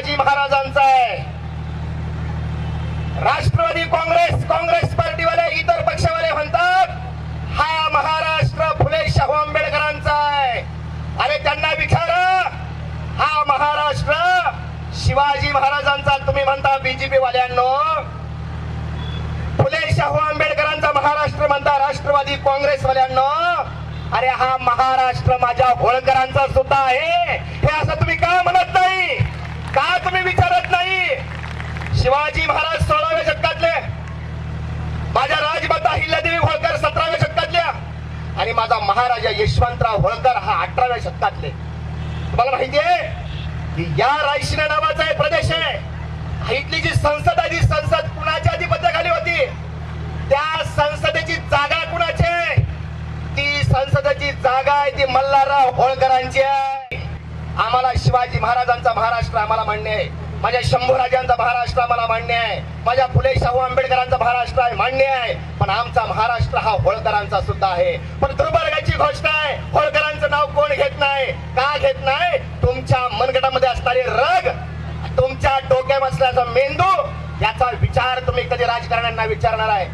शिवाजी महाराजांचा आहे. राष्ट्रवादी काँग्रेस पार्टीवाले इतर पक्षवाले म्हणतात हा महाराष्ट्र फुले शाहू आंबेडकरांचा आहे. अरे त्यांना विचारा, हा महाराष्ट्र शिवाजी महाराजांचा तुम्ही म्हणता बीजेपी वाल्यांनो, फुले शाहू आंबेडकरांचा महाराष्ट्र म्हणता राष्ट्रवादी काँग्रेस वाल्यांनो. अरे हा महाराष्ट्र माझ्या होळकरांचा सुद्धा आहे. हे असं तुम्ही का म्हणत नाही? का तुम्ही विचारत नाही? शिवाजी महाराज 16व्या शतकातले, माझ्या राजमाता अहिल्यादेवी होळकर 17व्या शतकातल्या आणि माझा महाराजा यशवंतराव होळकर हा 18व्या शतकातले. तुम्हाला माहिती आहे की या रायशिना नावाचा एक प्रदेश आहे. इथली जी संसद आहे, ती संसद कुणाच्या अधिपत्याखाली होती? त्या संसदेची जागा कुणाची आहे? ती संसदेची जागा आहे ती मल्हारराव होळकरांची आहे. आम्हाला शिवाजी महाराजांचा महाराष्ट्र आम्हाला मान्य आहे, माझ्या शंभूराजांचा महाराष्ट्र आम्हाला मान्य आहे, माझ्या फुले शाहू आंबेडकरांचा महाराष्ट्र आहे मान्य आहे, पण आमचा महाराष्ट्र हा होळकरांचा सुद्धा आहे. पण दुर्भाग्याची गोष्ट आहे, होळकरांचं नाव कोण घेत नाही. का घेत नाही? तुमच्या मनगटामध्ये असणारे रग, तुमच्या डोक्यात असल्याचा मेंदू, याचा विचार तुम्ही कधी राजकारण्यांना विचारणार आहे?